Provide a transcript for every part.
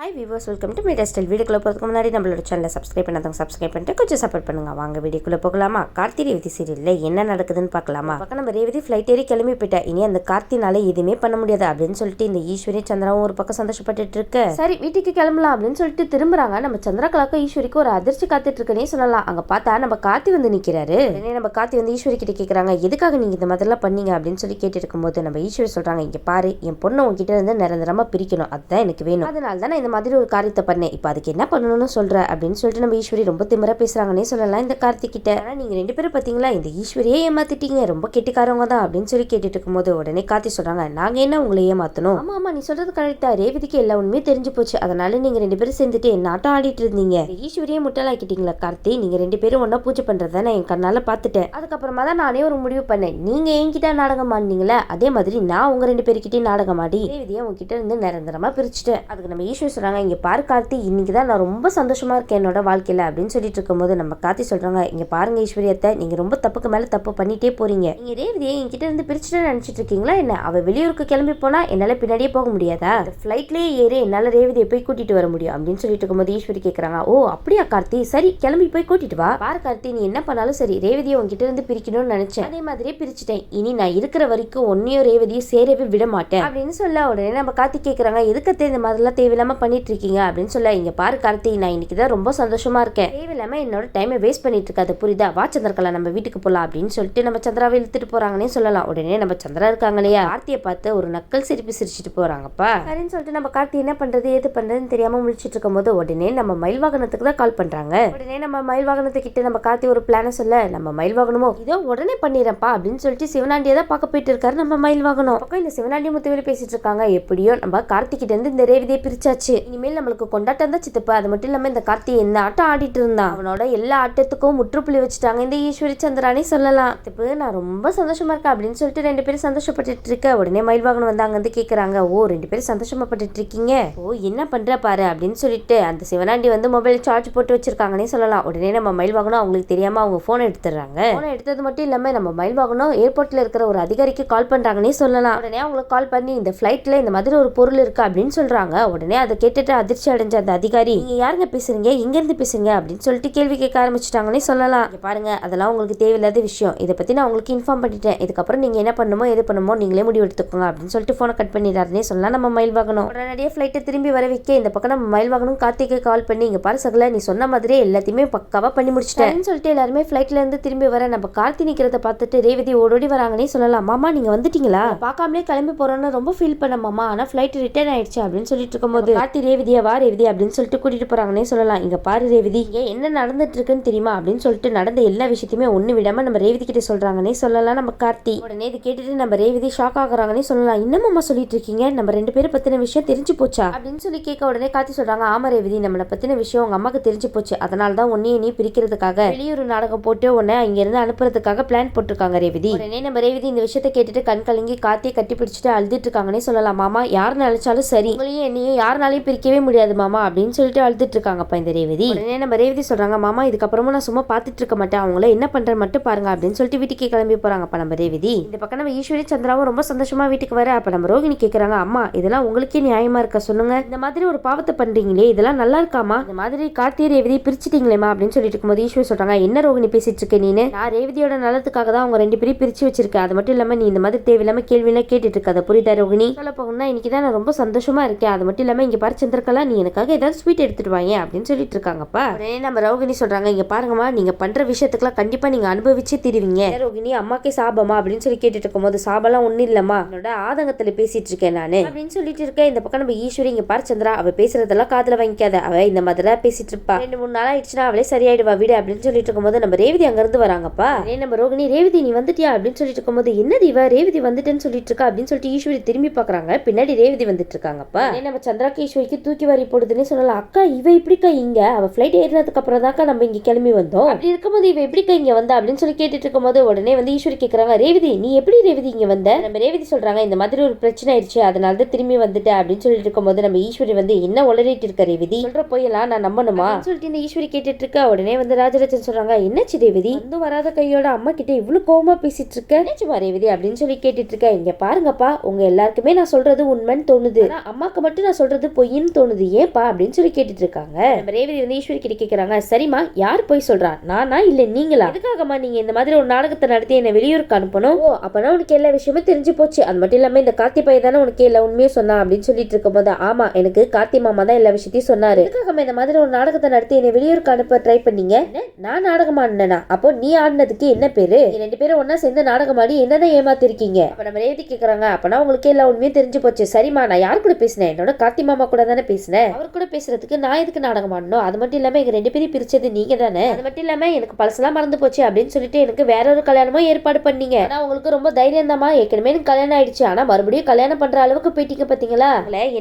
Hi viewers, welcome to media style. வீடியோக்குள்ளே போகிறதுக்கு முன்னாடி நம்மளோட சேனலை சப்ஸ்கிரைப் பண்ணாதவங்க சப்ஸ்கிரைப் பண்ணிட்டு கொஞ்சம் சப்போர்ட் பண்ணுங்க. வாங்க வீடியோக்குள்ளே போகலாமா? கார்த்தி ரேவதி சீரியலில் என்ன நடக்குதுன்னு பார்க்கலாமா? பக்கம் நம்ம ரேவதி ஃப்ளைட் ஏறி கிளம்பி போயிட்டா. இனி அந்த கார்த்தினால எதுவுமே பண்ண முடியாது அப்படின்னு சொல்லிட்டு இந்த ஈஸ்வரி சந்திராவும் ஒரு பக்கம் சந்தோஷப்பட்டு இருக்கு. சரி வீட்டுக்கு கிளம்பலாம் அப்படின்னு சொல்லிட்டு திரும்புறாங்க. நம்ம சந்திரகலாக்கும் ஈஸ்வரிக்கு ஒரு அதிர்ச்சி காத்துட்டு இருக்குன்னே சொல்லலாம். அங்கே பார்த்தா நம்ம கார்த்தி வந்து நிற்கிறாரு. நம்ம கார்த்தி வந்து ஈஸ்வரி கிட்ட கேட்குறாங்க, எதுக்காக நீங்கள் இந்த மாதிரிலாம் பண்ணீங்க அப்படின்னு சொல்லி கேட்டு இருக்கும்போது நம்ம ஈஸ்வரி சொல்கிறாங்க, இங்கே பாரு, என் பொண்ணை உங்ககிட்ட இருந்து நிரந்தரமாக பிரிக்கணும், அதுதான் எனக்கு வேணும். அதனால தான் இந்த மாதிரி ஒரு காரியத்தை பண்ணேன். இப்போ அதுக்கு என்ன பண்ணணும்னு சொல்ற அப்படின்னு சொல்லிட்டு நம்ம ஈஸ்வரி ரொம்ப திமிரா பேசுறாங்கன்னே சொல்லலாம் இந்த கார்த்திக் கிட்ட. ஆனா நீங்க ரெண்டு பேரும் பாத்தீங்களா, இந்த ஈஸ்வரியே ஏமாத்திட்டீங்க, ரொம்ப கெட்டிக்காரவங்க தான் அப்படின்னு சொல்லி கேட்டுட்டு இருக்கும்போது உடனே கார்த்தி சொல்றாங்க, நாங்க என்ன உங்களை ஏமாத்தணும்? ஆமா ஆமா, நீ சொல்றது கரெக்டா, ரேவதிக்கு எல்லா உண்மையே தெரிஞ்சு போச்சு. அதனால நீங்க ரெண்டு பேரும் சேர்ந்துட்டு என்ன ஆட்டம் ஆடிட்டு இருந்தீங்க. ஈஸ்வரியே முட்டாளாக்கிட்டீங்களா கார்த்தி? நீங்க ரெண்டு பேரும் ஒன்னா பூஜை பண்றத நான் என் கண்ணால பாத்துட்டேன். அதுக்கப்புறமா தான் நானே ஒரு முடிவு பண்ணேன். நீங்க என்கிட்ட நாடகம் ஆடினீங்களா, அதே மாதிரி நான் உங்க ரெண்டு பேருக்கிட்டே நாடகம் ஆடி ரேவதியை உங்ககிட்ட இருந்து நிரந்தரமா பிரிச்சுட்டேன். அதுக்கு நம்ம ஈஸ்வரி சொல்றாங்க, இங்க பாரு கார்த்தி, இன்னைக்கு தான் நான் ரொம்ப சந்தோஷமா இருக்கேன் என்னோட வாழ்க்கையில அப்படின்னு சொல்லிட்டு இருக்கும்போது நம்ம கார்த்தி சொல்றாங்க, இங்க பாருங்க ஈஸ்வரியத்தை, நீங்க ரொம்ப தப்புக்கு மேல தப்பு பண்ணிட்டே போறீங்க. நீங்க ரேவதியை என்கிட்ட இருந்து பிரிச்சுட்டு நினைச்சிட்டு இருக்கீங்களா என்ன? அவ வெளியூருக்கு கிளம்பி போனா என்னால பின்னாடியே போக முடியாதா? ஃபிளைட்லயே ஏறி என்னால ரேவதியை போய் கூட்டிட்டு வர முடியும் அப்படின்னு சொல்லிட்டு இருக்கும்போது ஈஸ்வரி கேக்குறாங்க, ஓ அப்படியா கார்த்தி, சரி கிளம்பி போய் கூட்டிட்டு வா. பாரு கார்த்தி, நீ என்ன பண்ணாலும் சரி, ரேவதியை உங்ககிட்ட இருந்து பிரிக்கணும்னு நினைச்சேன், அதே மாதிரியே பிரிச்சுட்டேன். இனி நான் இருக்கிற வரைக்கும் ஒன்னையும் ரேவதியை சேரவே விட மாட்டேன் அப்படின்னு சொல்ல உடனே நம்ம கார்த்தி கேக்குறாங்க, எதுக்கு இந்த மாதிரிலாம் தேவையில்லாம பண்ணிட்டு இருக்கீங்க அப்படின்னு சொல்ல, இங்க பாரு கார்த்தி, நான் இன்னைக்கு தான் ரொம்ப சந்தோஷமா இருக்கேன், தேவையில்லாம என்னோட டைமை வேஸ்ட் பண்ணிட்டு இருக்காது, புரியுதா? வா சந்திரகலா, நம்ம வீட்டுக்கு போலாம் அப்படின்னு சொல்லிட்டு நம்ம சந்திராவை இழுத்துட்டு போறாங்கன்னே சொல்லலாம். உடனே நம்ம சந்திரா இருக்காங்க இல்லையா, கார்த்தியை பார்த்து ஒரு நக்கல் சிரிப்பு சிரிச்சுட்டு போறாங்கப்பா. சரின்னு சொல்லிட்டு நம்ம கார்த்தி என்ன பண்றது ஏது பண்றதுன்னு தெரியாம முடிச்சிட்டு இருக்கும் போது உடனே நம்ம மயில் வாகனத்துக்கு தான் கால் பண்றாங்க. உடனே நம்ம மயில் வாகனத்துக்கிட்ட நம்ம கார்த்தி ஒரு பிளான சொல்ல, நம்ம மயில் வாகனமோ இதோ உடனே பண்ணிடுறப்பா அப்படின்னு சொல்லிட்டு சிவனாண்டியை தான் பார்க்க போயிட்டு இருக்காரு நம்ம மயில் வாகனம். பக்கம் இந்த சிவனாண்டி முத்துவேலி பேசிட்டு இருக்காங்க, எப்படியோ நம்ம கார்த்திகிட்ட இருந்து இந்த ரேவதியை பிரிச்சாச்சு, இனிமேல் நம்மளுக்கு கொண்டாட்டம் தான் சித்தப்பா. அது மட்டும் இல்லாம இந்த கார்த்தி என்ன ஆட்டம் ஆடிட்டு இருந்தான், அவனோட எல்லா ஆட்டத்துக்கும் முற்றுப்புள்ளி வச்சுட்டாங்க இந்த ஈஸ்வரி சந்திரானே சொல்லலாம். இப்போ நான் ரொம்ப சந்தோஷமா இருக்கேன் அப்படின்னு சொல்லிட்டு ரெண்டு பேரும் சந்தோஷப்பட்டு இருக்க. உடனே மயில் வாகனம் வந்து அங்க வந்து கேக்குறாங்க, ஓ ரெண்டு பேரும் சந்தோஷப்பட்டு இருக்கீங்க, ஓ என்ன பண்ற பாரு அப்படின்னு சொல்லிட்டு அந்த சிவனாண்டி வந்து மொபைல் சார்ஜ் போட்டு வச்சிருக்காங்கன்னே சொல்லலாம். உடனே நம்ம மயில் வாகனம் அவங்களுக்கு தெரியாம அவங்க போன் எடுத்துறாங்க. போன் எடுத்தது மட்டும் இல்லாம நம்ம மயில் வாகனம் ஏர்போர்ட்ல இருக்கிற ஒரு அதிகாரிக்கு கால் பண்றாங்கன்னே சொல்லலாம். உடனே அவங்களுக்கு கால் பண்ணி இந்த ஃபிளைட்ல இந்த மாதிரி ஒரு பொருள் இருக்கு அப்படின்னு சொல்றாங்க. உடனே அதை கேட்டுட்டு அதிர்ச்சி அடைஞ்ச அந்த அதிகாரி, நீங்க யாருங்க பேசுறீங்க, எங்க இருந்து பேசுறீங்க அப்படின்னு சொல்லிட்டு கேள்வி கேட்க ஆரம்பிச்சிட்டாங்கன்னே சொல்லலாம். பாருங்க, அதெல்லாம் உங்களுக்கு தேவையில்லாத விஷயம், இதை பத்தி நான் உங்களுக்கு இன்ஃபார்ம் பண்ணிட்டேன், இதுக்கப்புறம் நீங்க என்ன பண்ணுமோ எது பண்ணுமோ நீங்களே முடிவு எடுத்துக்கோங்க அப்படின்னு சொல்லிட்டு போனை கட் பண்ணிடுறாருன்னே சொல்லலாம் நம்ம மயில் வாகனம். உடனடியே ஃபிளைட்டை திரும்பி வர வைக்க இந்த பக்கம் நம்ம மயில் வாகனம் கார்த்திக்கு கால் பண்ணி, இங்க பாரு சகல, நீ சொன்ன மாதிரியே எல்லாத்தையுமே பக்காவா பண்ணி முடிச்சிட்டேன்னு சொல்லிட்டு எல்லாருமே ஃபிளைட்ல இருந்து திரும்பி வர நம்ம கார்த்தி நிக்கிறத பார்த்துட்டு ரேவதி ஓடோடி வராங்கன்னே சொல்லலாம். மாமா நீங்க வந்துட்டீங்களா, பார்க்காமலே கிளம்பி போறோன்னு ரொம்ப ஃபீல் பண்ண மாமா, ஆனா ஃபிளைட் ரிட்டர்ன் ஆயிடுச்சு அப்படின்னு சொல்லிட்டு இருக்கும்போது கார்த்தி ரேவதியா வா ரேவதி அப்படின்னு சொல்லிட்டு கூட்டிட்டு போறாங்கன்னே சொல்லலாம். இங்க பாரு ரேவதி, என்ன நடந்துட்டு இருக்குன்னு தெரியுமா அப்படின்னு சொல்லிட்டு நடந்த எல்லா விஷயத்தையுமே ஒண்ணு விடாம நம்ம ரேவதி கிட்ட சொல்றாங்கன்னே சொல்லலாம் நம்ம கார்த்தி. உடனே இது கேட்டுட்டு நம்ம ரேவதி ஷாக் ஆகுறாங்கன்னே சொல்லலாம். இன்னும் சொல்லிட்டு இருக்கீங்க, நம்ம ரெண்டு பேரும் பத்தின விஷயம் தெரிஞ்சு போச்சா அப்படின்னு சொல்லி கேட்க உடனே கார்த்தி சொல்றாங்க, ஆமா ரேவதி, நம்மளை பத்தின விஷயம் உங்க அம்மாக்கு தெரிஞ்சு போச்சு, அதனாலதான் உன்னையே நீ பிரிக்கிறதுக்காக வெளியூர் நாடகம் போட்டு உன்னை இங்க இருந்து அனுப்புறதுக்காக பிளான் போட்டிருக்காங்க ரேவதி. உடனே நம்ம ரேவதி இந்த விஷயத்தை கேட்டுட்டு கண் கலங்கி கார்த்தியை கட்டி பிடிச்சிட்டு அழுதுட்டு இருக்காங்கன்னே சொல்லலாம். மாமா யார் நினைச்சாலும் சரி, உங்களையும் என்னையும் யாருனாலையும் பிரிக்கவே முடியாது மாமா அப்படின்னு சொல்லிட்டு அழுதுட்டு இருக்காங்கப்பா இந்த ரேவதி. உடனே நம்ம ரேவதி சொல்றாங்க, மாமா இதுக்கப்புறமும் நான் சும்மா பாத்துட்டு இருக்க மாட்டேன், அவங்கள என்ன பண்ற மட்டும் பாருங்க அப்படின்னு சொல்லிட்டு வீட்டுக்கு கிளம்பி போறாங்கப்பா நம்ம ரேவதி. இந்த பக்கம் நம்ம ஈஸ்வரி சந்திராவும் ரொம்ப சந்தோஷமா வீட்டுக்கு வர, அப்ப நம்ம ரோகிணி கேக்குறாங்க, அம்மா இதெல்லாம் உங்களுக்கே நியாயமா இருக்க சொல்லுங்க, இந்த மாதிரி ஒரு பாவத்தை பண்றீங்களே இதெல்லாம் நல்லா இருக்காமா, இந்த மாதிரி கார்த்திகை ரேவதி பிரிச்சுட்டீங்களேமா அப்படின்னு சொல்லிட்டு இருக்கும்போது ஈஸ்வரி சொல்றாங்க, என்ன ரோகிணி பேசிட்டு இருக்க நீனு, நான் ரேவதியோட நலத்துக்காக தான் அவங்க ரெண்டு பேரும் பிரிச்சு வச்சிருக்கேன், அது மட்டும் இல்லாம நீ இந்த மாதிரி தேவையில்லாம கேள்வி எல்லாம் கேட்டுட்டு இருக்காத, புரியுதா ரோகிணி? சொல்ல போகணும்னா இன்னைக்குதான் நான் ரொம்ப சந்தோஷமா இருக்கேன், அது மட்டும் இல்லாம இங்க பாரு சந்திரகலா, நீ எனக்காக ஏதாவது ஸ்வீட் எடுத்துட்டு வாங்க அப்படின்னு சொல்லிட்டு இருக்காங்கப்பா. உடனே நம்ம ரோகிணி சொல்றாங்க, இங்க பாருங்கம்மா, நீங்க பண்ற விஷயத்துக்குலாம் கண்டிப்பா நீங்க அனுபவிச்சே தீருவீங்க. ரோகிணி அம்மாக்கே சாபமா அப்படின்னு சொல்லி கேட்டுட்டு இருக்கும்போது, சாபெல்லாம் ஒண்ணு இல்லம்மா, என்னோட ஆதங்கத்துல பேசிட்டு இருக்கேன் நானு அப்படின்னு சொல்லிட்டு இருக்கேன். இந்த பக்கம் நம்ம ஈஸ்வரி, இங்க பாரு சந்திரா, அவ பேசுறதெல்லாம் காதுல வாங்கிக்காத, அவ இந்த மாதிரி பேசிட்டு இருப்பா, 2-3 நாள் ஆயிடுச்சுன்னா அவளே சரியாயிடுவா வீடு அப்படின்னு சொல்லிட்டு இருக்கும்போது நம்ம ரேவதி அங்க இருந்து வராங்கப்பா. நம்ம ரோகிணி, ரேவதி நீ வந்துட்டியா அப்படின்னு சொல்லிட்டு இருக்கும்போது, என்னது இவ ரேவதி வந்துட்டேன்னு சொல்லிட்டு இருக்கா அப்படின்னு சொல்லிட்டு ஈஸ்வரி திரும்பி பாக்குறாங்க. பின்னாடி ரேவதி வந்துட்டு இருக்காங்கப்பா. நம்ம சந்திராக்கு ஈஸ்வரிக்கு தூக்கி வாரி போடுதுன்னு சொல்லலாம். அக்கா இவ இப்படிக்கா இங்க, அவ ஃபிளைட் ஏறினதுக்கு அப்புறம் தாக்கா நம்ம இங்க கிளம்பி வந்தோம், அப்படி இருக்கும்போது இவ எப்படிக்கா இங்க வந்தா அப்படின்னு சொல்லி கேட்டுட்டு இருக்கும்போது உடனே வந்து ஈஸ்வரி கேக்குறாங்க, ரேவதி நீ எப்படி ரேவதி இங்க வந்த? நம்ம ரேவதி சொல்றாங்க, இந்த மாதிரி ஒரு பிரச்சனை ஆயிடுச்சு, அதனால தான் திரும்பி வந்துட்டு அப்படின்னு சொல்லிட்டு இருக்கும்போது நம்ம ஈஸ்வரி வந்து, என்ன உளறிட்டு இருக்க ரேவதி, சொல்ற போயெல்லாம் நான் நம்பணுமா சொல்லிட்டு இந்த ஈஸ்வரி கேட்டுட்டு இருக்க. உடனே வந்து ராஜலட்சன் சொல்றாங்க, என்னச்சு ரேவதி, வந்து வராத கையோட அம்மா கிட்ட இவ்வளவு கோவமா பேசிட்டு இருக்க, என்னச்சுமா ரேவதி அப்படின்னு சொல்லி கேட்டுட்டு இருக்க. இங்க பாருங்கப்பா, உங்க எல்லாருக்குமே நான் சொல்றது உண்மைன்னு தோணுது, அம்மாக்கு மட்டும் நான் சொல்றது பொய் பொய்ன்னு தோணுது, ஏன்பா அப்படின்னு சொல்லி கேட்டுட்டு இருக்காங்க. நம்ம ரேவதி வந்து ஈஸ்வரி கிட்ட கேக்குறாங்க, சரிம்மா யார் பொய் சொல்றா, நானா இல்ல நீங்களா? எதுக்காகமா நீங்க இந்த மாதிரி ஒரு நாடகத்தை நடத்தி என்ன வெளியூருக்கு அனுப்பணும்? ஓ அப்பனா உனக்கு எல்லா விஷயமும் தெரிஞ்சு போச்சு. அது மட்டும் இல்லாம இந்த கார்த்தி பையன் தானே உனக்கு எல்லா உண்மையும் சொன்னா அப்படின்னு சொல்லிட்டு இருக்கும் போது, ஆமா எனக்கு கார்த்தி மாமா தான் எல்லா விஷயத்தையும் சொன்னாரு. எதுக்காக இந்த மாதிரி ஒரு நாடகத்தை நடத்தி என்ன வெளியூருக்கு அனுப்ப ட்ரை பண்ணீங்க? நான் நாடகம் ஆடினா அப்போ நீ ஆடினதுக்கு என்ன பேரு? ரெண்டு பேரும் ஒன்னா சேர்ந்து நாடகம் ஆடி என்னதான் ஏமாத்திருக்கீங்க? அப்ப நம்ம ரேவதி கேக்குறாங்க, அப்பனா உங்களுக்கு எல்லா உண்மையும் தெரிஞ்சு போச்சு. சரிம்மா நான் யார் கூட பேசினேன்? என்னோட கார்த்தி மாமா கூட தானே பேசினேன். அவர் கூட பேசுறதுக்கு நான் எதுக்கு நாடகம் ஆடணும்? அது மட்டும் இல்லாம எங்க ரெண்டு பேரும் பிரிச்சது நீங்க தானே. அது மட்டும் இல்லாம எனக்கு பழசெல்லாம் மறந்து போச்சு அப்படின்னு சொல்லிட்டு எனக்கு வேற ஒரு கல்யாணமும் ஏற்பாடு பண்ணீங்க. ஆனா உங்களுக்கு ரொம்ப தைரியம் தாமா. ஏற்கனவே எனக்கு கல்யாணம் ஆயிடுச்சு, ஆனா மறுபடியும் கல்யாணம் பண்ற அளவுக்கு போயிட்டீங்க பாத்தீங்களா?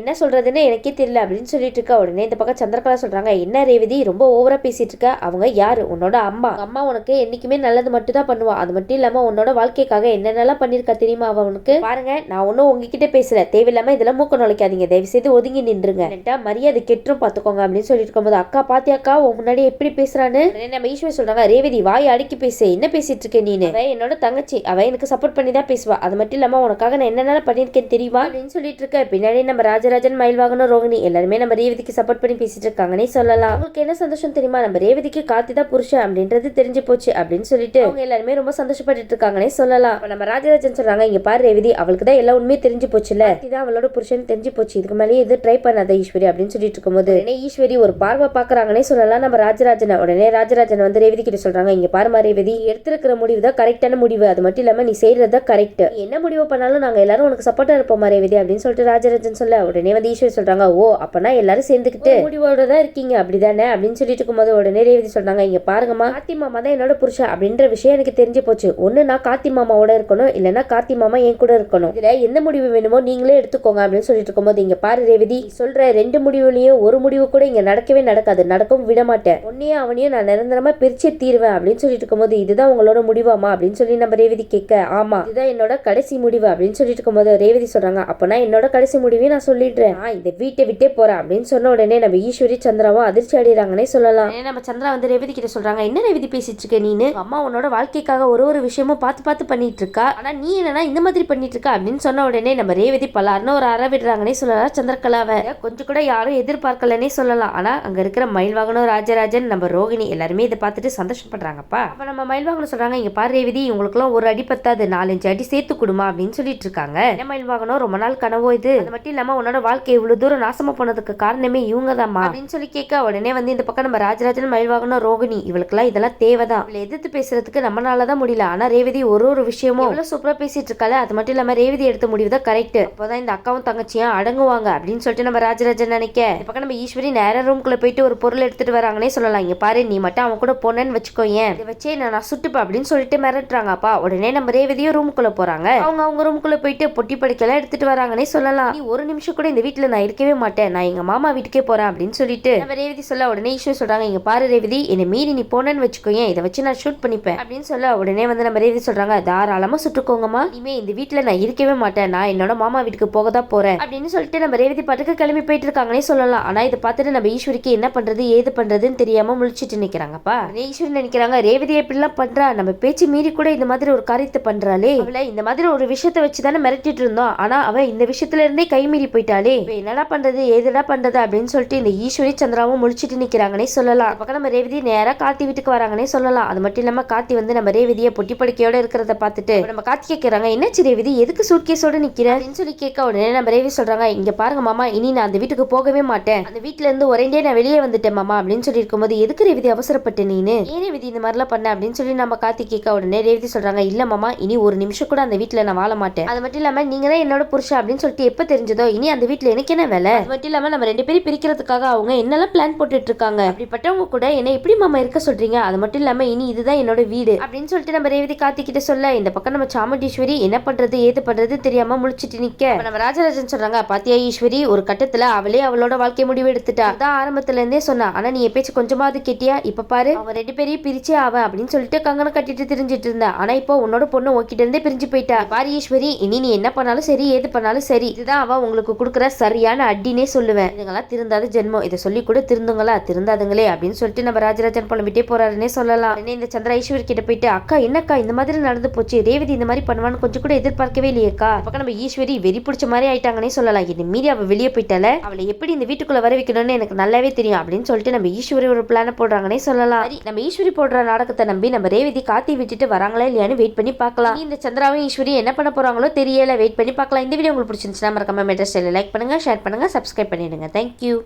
என்ன சொல்றதுன்னு எனக்கே தெரியல அப்படின்னு சொல்லிட்டு இருக்கா. உடனே இந்த பக்கம் சந்திரகலா சொல்றாங்க, என்ன ரேவதி ரொம்ப ஓவரா பேசிட்டு இருக்க? அவங்க யாரு? உன்னோட அம்மா. அம்மா உனக்கு என்னைக்குமே நல்லது மட்டும் தான் பண்ணுவா. அது மட்டும் இல்லாம உன்னோட வாழ்க்கைக்காக என்னென்னலாம் பண்ணிருக்கா தெரியுமா அவனுக்கு? பாருங்க நான் ஒன்னும் உங்ககிட்ட பேசல, தேவையில்லாம இதெல்லாம் மூக்க நுழைக்காதீங்க, தயவு செய்து ஒதுங்கி நின்றுங்க, மரியாதை கெட்டும் பாத்துக்கோங்க அப்படின்னு சொல்லிட்டு இருக்கும்போது, அக்கா பாத்தியாக்கா உன் முன்னாடி எப்படி பேசுறான்னு நம்ம ஈஸ்வரி சொல்றாங்க, ரேவதி வாய் அடக்கி பேசு, என்ன பேசிட்டு இருக்க நீனு? அவ என்னோட தங்கச்சி, அவ எனக்கு சப்போர்ட் பண்ணி தான் பேசுவா. அது மட்டும் இல்லாம உனக்காக நான் என்னென்ன பண்ணிருக்கேன் தெரியுமா அப்படின்னு சொல்லிட்டு இருக்க. பின்னாடி நம்ம ராஜராஜன், மயில்வாகனும், ரோகிணி எல்லாருமே நம்ம ரேவதிக்கு சப்போர்ட் பண்ணி பேசிட்டு இருக்காங்கன்னே சொல்லலாம். உங்களுக்கு என்ன சந்தோஷம் தெரியுமா? நம்ம ரேவதிக்கு கார்த்தி தான் புருஷன் அப்படின்றது தெரிஞ்சு போச்சு அப்படின்னு சொல்லிட்டு அவங்க எல்லாருமே ரொம்ப சந்தோஷப்பட்டு இருக்காங்கன்னே சொல்லலாம். நம்ம ராஜராஜன் சொல்றாங்க, இங்க பாரு ரேவதி, அவளுக்கு தான் எல்லா உண்மையும் தெரிஞ்சு போச்சுல, இதுதான் அவளோட புருஷன் தெரிஞ்சு போச்சு, இதுக்கு மேலே எது ட்ரை பண்ணாத ஈஸ்வரி அப்படின்னு சொல்லிட்டு இருக்கும்போது ஈஸ்வரி ஒரு பார்வை பாக்குறாங்கன்னே சொல்லலாம் நம்ம ராஜராஜனை. உடனே ராஜராஜன் வந்து ரேவதி கிட்ட சொல்றாங்க, இங்க பாருமா ரேவதி, எடுத்திருக்கிற முடிவு தான் கரெக்டான முடிவு, அது மட்டும் இல்லாம நீ செய்யறது கரெக்ட், என்ன முடிவு பண்ணாலும் நாங்க எல்லாரும் உனக்கு சப்போர்ட்டா இருப்போமா ரேவதி அப்படின்னு சொல்லிட்டு ராஜராஜன் சொல்ல, உடனே வந்து ஈஸ்வரி சொல்றாங்க, ஓ அப்பனா எல்லாரும் சேர்ந்துக்கிட்டு முடிவோட தான் இருக்கீங்க அப்படிதானே அப்படின்னு சொல்லிட்டு இருக்கும்போது உடனே ரேவதி சொல்றாங்க, இங்க பாருங்கம்மா, கார்த்தி மாமா தான் என்னோட புருஷன் அப்படின்ற விஷயம் எனக்கு தெரிஞ்சு போச்சு. ஒண்ணு நான் கார்த்தி மாமாவோட இருக்கணும், இல்லன்னா கார்த்தி மாமா என் கூட இருக்கணும், இதுல எந்த முடிவு வேணுமோ நீங்களே எடுத்துக்கோங்க அப்படின்னு சொல்லிட்டு இருக்கும்போது, இங்க பாரு ரேவதி, சொல்ற ரெண்டு முடிவுலயும் ஒரு முடிவு கூட இங்க நடக்கவே நடக்காது, நடக்கவும் விட மாட்டேன், உன்னையும் அவனையும் நான் நிரந்தரமா பிரிச்சே தீர்வேன் அப்படின்னு சொல்லிட்டு இருக்கும்போது, இதுதான் உங்களோட முடிவாமா அப்படின்னு சொல்லி நம்ம ரேவதி கேட்க, ஆமா இதுதான் என்னோட கடைசி முடிவு அப்படின்னு சொல்லிட்டு இருக்கும்போது ரேவதி சொல்றாங்க, அப்பனா என்னோட கடைசி முடிவையும் நான் சொல்லிடுறேன், இந்த வீட்டை விட்டே போறேன் அப்படின்னு சொன்ன உடனே நம்ம ஈஸ்வரி சந்திராவும் அதிர்ச்சி அடைறாங்கன்னே சொல்லலாம். நம்ம சந்திரா வந்து ரேவதி கிட்ட சொல்றாங்க, என்ன ரேவதி பேசிட்டு இருக்க நீனு? அம்மா உன்னோட வாழ்க்கைக்காக ஒரு விஷயமும் பார்த்து பார்த்து பண்ணிட்டு இருக்கா, ஆனா நீ என்னன்னா இந்த மாதிரி பண்ணிட்டு இருக்க அப்படின்னு சொன்ன உடனே நம்ம ரேவதி பலார்னு ஒரு அற விடுறாங்கன்னே சொல்லலாம். சந்திரகலாவை கொஞ்சம் கூட யாரும் எதிர்பார்க்கலன்னே சொல்லலாம். ஆனா அங்க இருக்கிற மயில்வாகனும், ராஜராஜன், நம்ம ரோகிணி எல்லாருமே இதை பார்த்துட்டு சந்தோஷப்படுறாங்கப்பா. அப்ப நம்ம மயில்வாகனும் சொல்றாங்க, இங்க பாரு ரேவதி, உங்களுக்கு எல்லாம் ஒரு அடி பத்தாது, 4-5 அடி சேர்த்து கொடுமா அப்படின்னு சொல்லிட்டு இருக்காங்க. என்ன மயில்வாகனும், ரொம்ப நாள் கனவோ இது, அது மட்டும் இல்லாம உன்னோட வாழ்க்கை இவ்வளவு தூரம் நாசமா போனதுக்கு காரணமே இவங்க தான்மா அப்படின்னு சொல்லி கேட்க, உடனே வந்து இந்த பக்கம் நம்ம ராஜராஜன், மயில்வாகனும், ரோகிணி இவளுக்கெல்லாம் இதெல்லாம் தேவைதான், இவளை எதிர்த்து பேசுறதுக்கு நம்மளாலதான் முடியல, ஆனா ரேவதி ஒரு விஷயமும் எவ்வளவு சூப்பரா பேசிட்டு இருக்கால, அது மட்டும் இல்லாம ரேவதி எடுத்த முடிவு தான் கரெக்ட், அப்போதான் இந்த அக்காவும் தங்கச்சியா அடங்குவாங்க அப்படின்னு சொல்லிட்டு நம்ம ராஜராஜன் நினைக்க, இந்த பக்கம் நம்ம ஈஸ்வரி நேர ரூம்குள்ள போயிட்டு ஒரு பொருள் எடுத்துட்டு வராங்கன்னே சொல்லலாம். இங்க பாரு, நீ மட்டும் அவன் கூட போனேன்னு வச்சுக்கோயேன், இதை வச்சே நான் சுட்டுப்பா அப்படின்னு சொல்லிட்டு மிரட்டுறாங்கப்பா. உடனே நம்ம ரேவதியும் ரூமுக்குள்ள போறாங்க. அவங்க ரூமுக்குள்ள போயிட்டு பொட்டி படிக்கலாம் எடுத்துட்டு வராங்கன்னே சொல்லலாம். நீ ஒரு நிமிஷம் கூட இந்த வீட்டுல நான் இருக்கவே மாட்டேன், நான் எங்க மாமா வீட்டுக்கே போறேன் அப்படின்னு சொல்லிட்டு நம்ம ரேவதி சொல்ல, உடனே ஈஸ்வரி சொல்றாங்க, இங்க பாரு ரேவதி, என்னை மீறி நீ போனேன்னு வச்சுக்கோயேன், இதை வச்சு நான் ஷூட் பண்ணிப்பேன் அப்படின்னு சொல்ல, உடனே வந்து நம்ம ரேவதி சொல்றாங்க, தாராளமா சுட்டுக்கோங்கம்மா, இனிமே இந்த வீட்டுல நான் இருக்கவே மாட்டேன், நான் என்னோட மாமா வீட்டுக்கு போக தான் போறேன் அப்படின்னு சொல்லிட்டு நம்ம ரேவதி பாட்டுக்கு கிளம்பி போயிட்டு இருக்காங்கன்னே சொல்லலாம். ஆனா இதை பார்த்துட்டு நம்ம ஈஸ்வரிக்கு என்ன பண்றது ஏது பண்றதுன்னு தெரியாம முழிச்சிட்டு நிக்கிறாங்கப்பா. ஈஸ்வரி நினைக்கிறாங்க, ரேவதி எப்படிலாம் பண்றா, நம்ம பேச்சு மீறி கூட இந்த மாதிரி ஒரு காரியத்தை பண்றாளே, அவளை இந்த மாதிரி ஒரு விஷயத்த வச்சுதானே மிரட்டிட்டு இருந்தோம், ஆனா அவ இந்த விஷயத்துல இருந்தே கை மீறி போயிட்டாலே, என்னடா பண்றது ஏதுடா பண்றது அப்படின்னு சொல்லிட்டு இந்த ஈஸ்வரி சந்திராவும் முழிச்சிட்டு நிக்கிறாங்கன்னே சொல்லலாம். பக்கம் நம்ம ரேவதி நேரா கார்த்தி வீட்டுக்கு வராங்கன்னே சொல்லலாம். அது மட்டும் இல்லாம கார்த்தி வந்து நம்ம ரேவதியை பொட்டி படுக்கையோட இருக்கிறத பார்த்துட்டு நம்ம கார்த்தி கேட்கறாங்க, என்னாச்சு ரேவதி, எதுக்கு சூட்கேஸோட நிக்கிற அப்படின்னு சொல்லி கேட்க, உடனே நம்ம ரேவதி சொல்றாங்க, இங்க பாருங்க மாமா, இனி நான் அந்த வீட்டுக்கு போகவே மாட்டேன், அந்த வீட்டுல இருந்து ஒரே நான் வெளியே வந்துட்டேன் மாமா அப்படின்னு சொல்லி இருக்கும்போது, எதுக்கு ரேவதி அவசரப்பட்டு நீனு, ஏன் ரேவதி இந்த மாதிரிலாம் பண்ண அப்படின்னு சொல்லி நம்ம கார்த்தி கேட்க, உடனே ரேவதி சொல்றாங்க, இல்ல மாமா, இனி ஒரு நிமிஷம் கூட அந்த வீட்டுல நான் வாழ மாட்டேன், அது மட்டும் இல்லாம நீங்க தான் என்னோட புருஷன் அப்படின்னு சொல்லிட்டு எப்ப தெரிஞ்சதோ இனி அந்த வீட்டுல எனக்கு என்ன வேலை, அது மட்டும் இல்லாம நம்ம ரெண்டு பேரும் பிரிக்கிறதுக்காக அவங்க என்னெல்லாம் பிளான் போட்டுட்டு இருக்காங்க, அப்படிப்பட்டவங்க கூட என்ன எப்படி மாமா இருக்க சொல்றீங்க, அது மட்டும் இல்லாம இனி இதுதான் என்னோட வீடு அப்படின்னு சொல்லிட்டு நம்ம ரேவதி கார்த்தி கிட்ட சொல்ல, இந்த பக்கம் நம்ம சாமுண்டீஸ்வரி என்ன பண்றது ஏது பண்றது தெரியாம முழிச்சிட்டு நிக்க, நம்ம ராஜராஜன் சொல்றாங்க, பாத்தியா ஈஸ்வரி, ஒரு கட்டத்துல அவளே அவளோட வாழ்க்கை முடிவு எடுத்துட்டா, அதான் ஆரம்பத்துல இருந்தே சொன்னா, ஆனா நீ பேச்சு கொஞ்சமாவது கேட்டியா, இப்ப பாரு அவங்க ரெண்டு பேரையும் பிரிச்சே ஆவன் அப்படின்னு சொல்லிட்டு கங்கணம் கட்டிட்டு தெரிஞ்சிட்டு இருந்தா, ஆனா இப்போ உன்னோட பொண்ணு உன்கிட்ட இருந்தே பிரிஞ்சு போயிட்டா, பாரு ஈஸ்வரி, இனி நீ என்ன பண்ணாலும் சரி ஏது பண்ணாலும் சரி, இதுதான் அவ உங்களுக்கு கொடுக்குற சரியான அடினே சொல்லுவேன், இதுங்கெல்லாம் திருந்தாத ஜென்மம், இதை சொல்லி கூட திருந்துங்களா திருந்தாதுங்களே அப்படின்னு சொல்லிட்டு நம்ம ராஜராஜன் புலம்பிட்டே போறாருன்னே சொல்லலாம். இந்த சந்திரா ஈஸ்வரி கிட்ட போயிட்டு, அக்கா என்னக்கா இந்த மாதிரி நடந்து போச்சு, ரேவதி இந்த மாதிரி பண்ணுவான்னு கொஞ்சம் கூட எதிர்பார்க்கவே இல்லையேக்கா, பக்கம் நம்ம ஈஸ்வரி வெறி பிடிச்ச மாதிரி ஆயிட்டாங்கன்னே சொல்லலாம், இது மீறி அவ வெளியே போயிட்டால, இருக்கிறதுனால அவளை எப்படி இந்த வீட்டுக்குள்ள வர வைக்கணும்னு எனக்கு நல்லாவே தெரியும் அப்படின்னு சொல்லிட்டு நம்ம ஈஸ்வரி ஒரு பிளான போடுறாங்கன்னே சொல்லலாம். நம்ம ஈஸ்வரி போடுற நாடகத்தை நம்பி நம்ம ரேவதி கார்த்தி விட்டுட்டு வராங்களா இல்லையான்னு வெயிட் பண்ணி பார்க்கலாம். இந்த சந்திராவும் ஈஸ்வரி என்ன பண்ண போறாங்களோ தெரியல, வெயிட் பண்ணி பார்க்கலாம். இந்த வீடியோ உங்களுக்கு பிடிச்சிருந்துச்சுன்னா மறக்காம மெட்ரஸ் லைக் பண்ணுங்க, ஷேர் பண்ணுங்க, சப்ஸ்கிரைப் பண்ணிடுங்க. தேங்க்யூ.